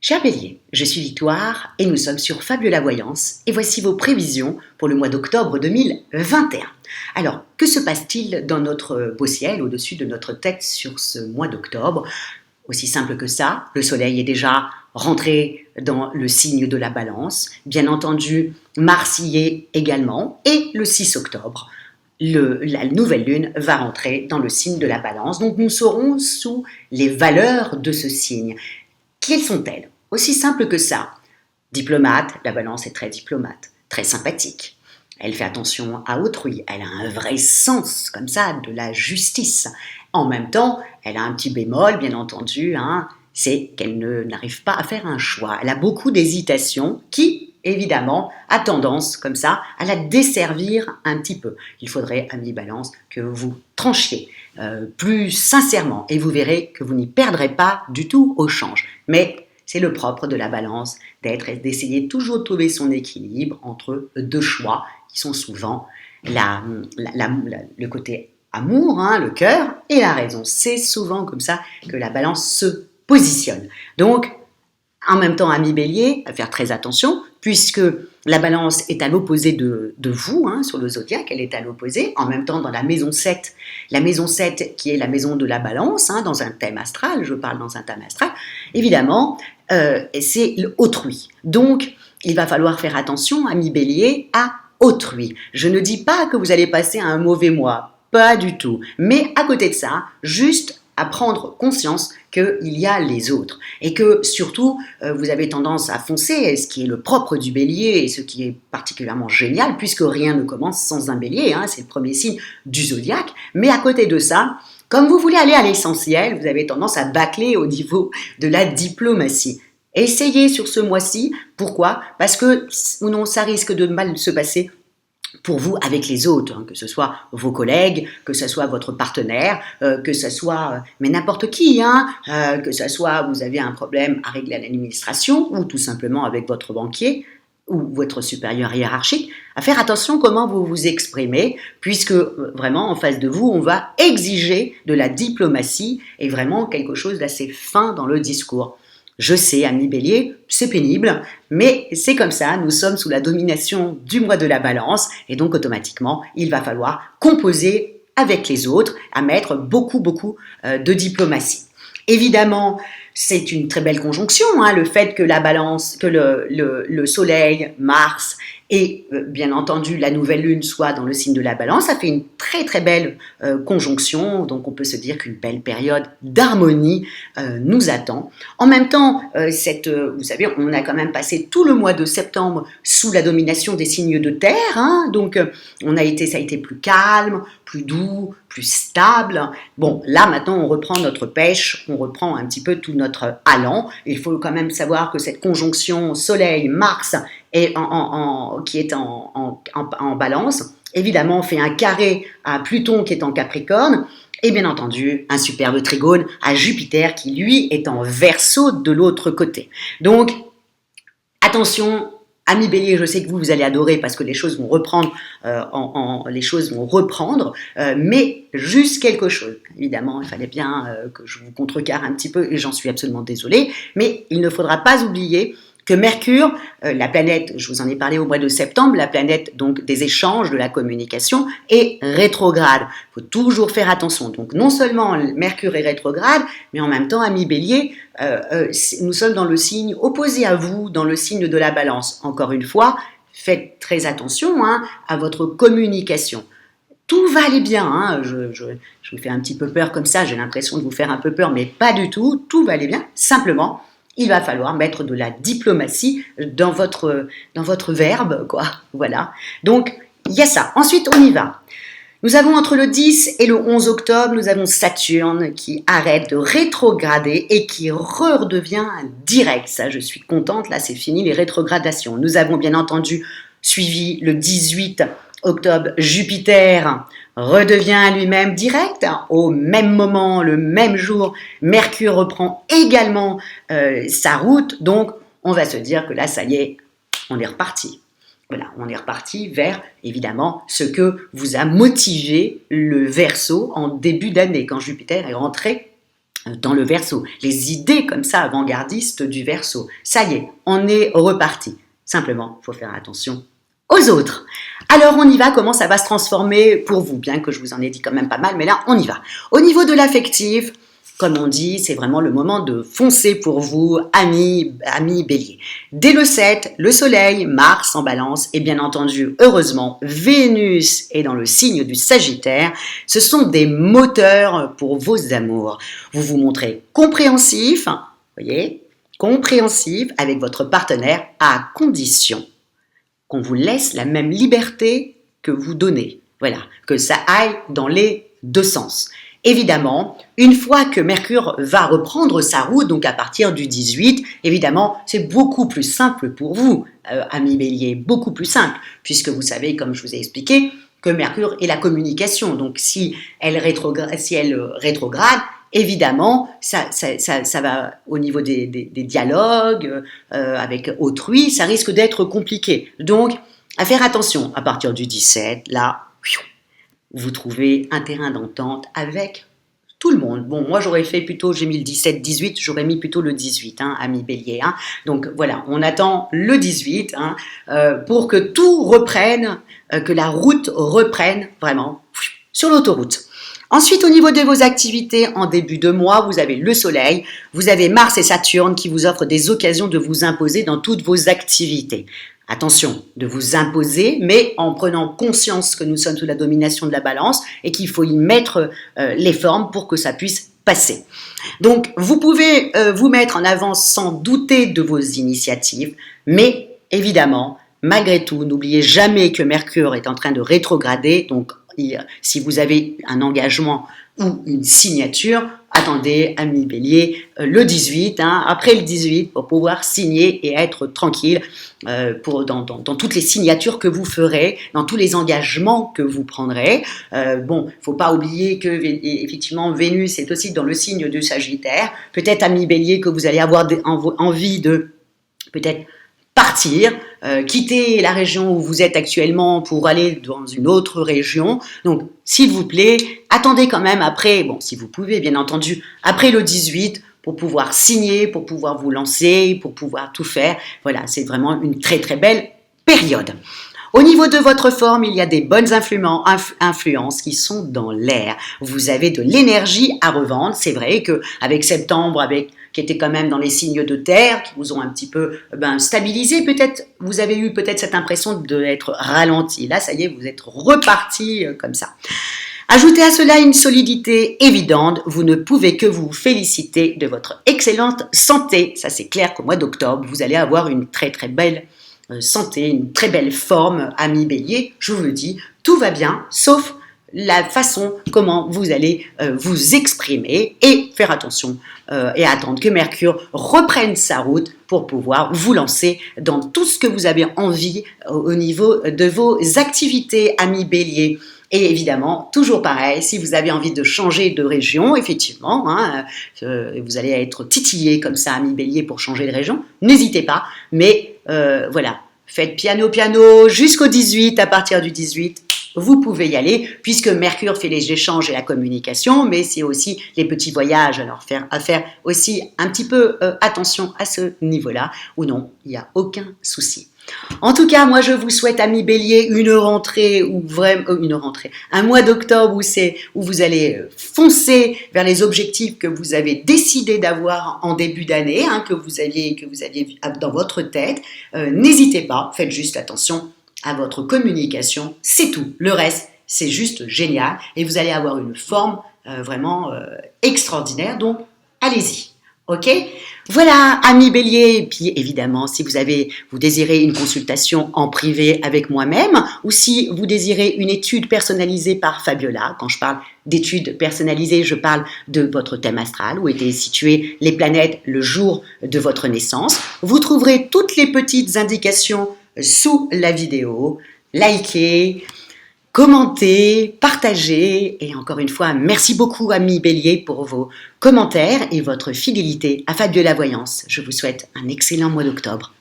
Cher Bélier, je suis Victoire et nous sommes sur Fabiola Voyance et voici vos prévisions pour le mois d'octobre 2021. Alors, que se passe-t-il dans notre beau ciel au-dessus de notre tête sur ce mois d'octobre? Aussi simple que ça, le soleil est déjà rentré dans le signe de la balance, bien entendu Mars y est également, et le 6 octobre, la nouvelle lune va rentrer dans le signe de la balance, donc nous serons sous les valeurs de ce signe. Quelles sont-elles? Aussi simple que ça. Diplomate, la balance est très diplomate, très sympathique. Elle fait attention à autrui, elle a un vrai sens, comme ça, de la justice. En même temps, elle a un petit bémol, bien entendu, c'est qu'elle n'arrive pas à faire un choix. Elle a beaucoup d'hésitation qui, évidemment, a tendance, comme ça, à la desservir un petit peu. Il faudrait, ami Balance, que vous tranchiez plus sincèrement et vous verrez que vous n'y perdrez pas du tout au change. Mais c'est le propre de la balance d'essayer toujours de trouver son équilibre entre deux choix qui sont souvent le côté amour, le cœur et la raison. C'est souvent comme ça que la balance se positionne. Donc, en même temps, ami Bélier, à faire très attention, puisque la balance est à l'opposé de vous, sur le zodiaque, elle est à l'opposé, en même temps dans la maison 7 qui est la maison de la balance, dans un thème astral, je parle dans un thème astral, évidemment, c'est autrui. Donc, il va falloir faire attention, ami Bélier, à autrui. Je ne dis pas que vous allez passer un mauvais mois, pas du tout, mais à côté de ça, juste à prendre conscience qu'il y a les autres et que surtout vous avez tendance à foncer, ce qui est le propre du bélier et ce qui est particulièrement génial puisque rien ne commence sans un bélier, c'est le premier signe du zodiaque, mais à côté de ça, comme vous voulez aller à l'essentiel, vous avez tendance à bâcler au niveau de la diplomatie. Essayez sur ce mois-ci, pourquoi? Parce que sinon ça risque de mal se passer pour vous avec les autres, que ce soit vos collègues, que ce soit votre partenaire, que ce soit mais n'importe qui, que ce soit vous avez un problème à régler à l'administration ou tout simplement avec votre banquier ou votre supérieur hiérarchique, à faire attention comment vous vous exprimez, puisque vraiment en face de vous, on va exiger de la diplomatie et vraiment quelque chose d'assez fin dans le discours. Je sais, ami Bélier, c'est pénible, mais c'est comme ça, nous sommes sous la domination du mois de la balance, et donc automatiquement, il va falloir composer avec les autres, à mettre beaucoup de diplomatie. Évidemment, c'est une très belle conjonction, le fait que la balance, que le soleil, Mars et bien entendu la nouvelle lune soit dans le signe de la balance, ça fait une très belle conjonction, donc on peut se dire qu'une belle période d'harmonie nous attend. En même temps, vous savez, on a quand même passé tout le mois de septembre sous la domination des signes de terre, donc ça a été plus calme, plus doux, plus stable. Bon, là maintenant on reprend notre pêche, on reprend un petit peu tout notre allant. Il faut quand même savoir que cette conjonction Soleil-Mars qui est en balance, évidemment fait un carré à Pluton qui est en Capricorne, et bien entendu un superbe trigone à Jupiter qui lui est en Verseau de l'autre côté. Donc attention, ami Bélier, je sais que vous allez adorer parce que les choses vont reprendre, mais juste quelque chose. Évidemment, il fallait bien que je vous contrecarre un petit peu et j'en suis absolument désolée, mais il ne faudra pas oublier que Mercure, la planète, je vous en ai parlé au mois de septembre, la planète donc des échanges, de la communication, est rétrograde. Il faut toujours faire attention. Donc non seulement Mercure est rétrograde, mais en même temps, ami Bélier, nous sommes dans le signe opposé à vous, dans le signe de la balance. Encore une fois, faites très attention à votre communication. Tout va aller bien, je vous fais un petit peu peur comme ça, j'ai l'impression de vous faire un peu peur, mais pas du tout, tout va aller bien, simplement. Il va falloir mettre de la diplomatie dans votre verbe, quoi. Voilà. Donc, il y a ça. Ensuite, on y va. Nous avons entre le 10 et le 11 octobre, nous avons Saturne qui arrête de rétrograder et qui redevient direct. Ça, je suis contente. Là, c'est fini les rétrogradations. Nous avons bien entendu suivi le 18 octobre, Jupiter redevient lui-même direct. Au même moment, le même jour, Mercure reprend également sa route. Donc, on va se dire que là, ça y est, on est reparti. Voilà, on est reparti vers, évidemment, ce que vous a motivé le Verseau en début d'année, quand Jupiter est rentré dans le Verseau, les idées comme ça avant-gardistes du Verseau. Ça y est, on est reparti. Simplement, il faut faire attention aux autres. Alors on y va, comment ça va se transformer pour vous, bien que je vous en ai dit quand même pas mal, mais là on y va. Au niveau de l'affectif, comme on dit, c'est vraiment le moment de foncer pour vous, amis bélier. Dès le 7, le soleil, Mars en balance et bien entendu, heureusement, Vénus est dans le signe du Sagittaire. Ce sont des moteurs pour vos amours. Vous vous montrez compréhensif, voyez, compréhensif avec votre partenaire à condition qu'on vous laisse la même liberté que vous donnez. Voilà, que ça aille dans les deux sens. Évidemment, une fois que Mercure va reprendre sa route, donc à partir du 18, évidemment, c'est beaucoup plus simple pour vous, amis bélier, beaucoup plus simple, puisque vous savez, comme je vous ai expliqué, que Mercure est la communication. Donc si elle rétrograde, évidemment, ça va au niveau des dialogues avec autrui, ça risque d'être compliqué. Donc, à faire attention, à partir du 17, là, vous trouvez un terrain d'entente avec tout le monde. Bon, moi j'aurais fait plutôt, j'ai mis le 17-18, j'aurais mis plutôt le 18, ami bélier. Donc voilà, on attend le 18 pour que tout reprenne, que la route reprenne vraiment sur l'autoroute. Ensuite, au niveau de vos activités, en début de mois, vous avez le Soleil, vous avez Mars et Saturne qui vous offrent des occasions de vous imposer dans toutes vos activités. Attention, de vous imposer, mais en prenant conscience que nous sommes sous la domination de la balance et qu'il faut y mettre les formes pour que ça puisse passer. Donc, vous pouvez vous mettre en avant sans douter de vos initiatives, mais évidemment, malgré tout, n'oubliez jamais que Mercure est en train de rétrograder, donc si vous avez un engagement ou une signature, attendez, ami bélier, le 18, après le 18, pour pouvoir signer et être tranquille dans toutes les signatures que vous ferez, dans tous les engagements que vous prendrez. Bon, il ne faut pas oublier que effectivement Vénus est aussi dans le signe du Sagittaire. Peut-être, ami bélier, que vous allez avoir envie de peut-être partir, quitter la région où vous êtes actuellement pour aller dans une autre région. Donc, s'il vous plaît, attendez quand même après, bon, si vous pouvez, bien entendu, après le 18, pour pouvoir signer, pour pouvoir vous lancer, pour pouvoir tout faire. Voilà, c'est vraiment une très très belle période. Au niveau de votre forme, il y a des bonnes influences qui sont dans l'air. Vous avez de l'énergie à revendre. C'est vrai qu'avec septembre, qui était quand même dans les signes de terre, qui vous ont un petit peu stabilisé, peut-être, vous avez eu peut-être cette impression d'être ralenti. Là, ça y est, vous êtes reparti comme ça. Ajoutez à cela une solidité évidente, vous ne pouvez que vous féliciter de votre excellente santé. Ça, c'est clair qu'au mois d'octobre, vous allez avoir une très très belle santé, une très belle forme, ami bélier, je vous le dis, tout va bien, sauf la façon comment vous allez vous exprimer et faire attention et attendre que Mercure reprenne sa route pour pouvoir vous lancer dans tout ce que vous avez envie au niveau de vos activités, ami bélier. Et évidemment, toujours pareil, si vous avez envie de changer de région, effectivement, vous allez être titillé comme ça, ami bélier, pour changer de région, n'hésitez pas, mais voilà, faites piano jusqu'au 18, à partir du 18, vous pouvez y aller, puisque Mercure fait les échanges et la communication, mais c'est aussi les petits voyages, alors à faire aussi un petit peu attention à ce niveau-là, ou non, il n'y a aucun souci. En tout cas, moi je vous souhaite, amis bélier, un mois d'octobre où vous allez foncer vers les objectifs que vous avez décidé d'avoir en début d'année, que vous aviez dans votre tête. N'hésitez pas, faites juste attention à votre communication, c'est tout. Le reste, c'est juste génial et vous allez avoir une forme vraiment extraordinaire, donc allez-y. Ok, voilà, amis bélier. Et puis évidemment, si vous désirez une consultation en privé avec moi-même, ou si vous désirez une étude personnalisée par Fabiola, quand je parle d'études personnalisées, je parle de votre thème astral, où étaient situées les planètes le jour de votre naissance. Vous trouverez toutes les petites indications sous la vidéo. Likez, commentez, partagez et encore une fois, merci beaucoup amis bélier pour vos commentaires et votre fidélité à Fabiola Voyance. Je vous souhaite un excellent mois d'octobre.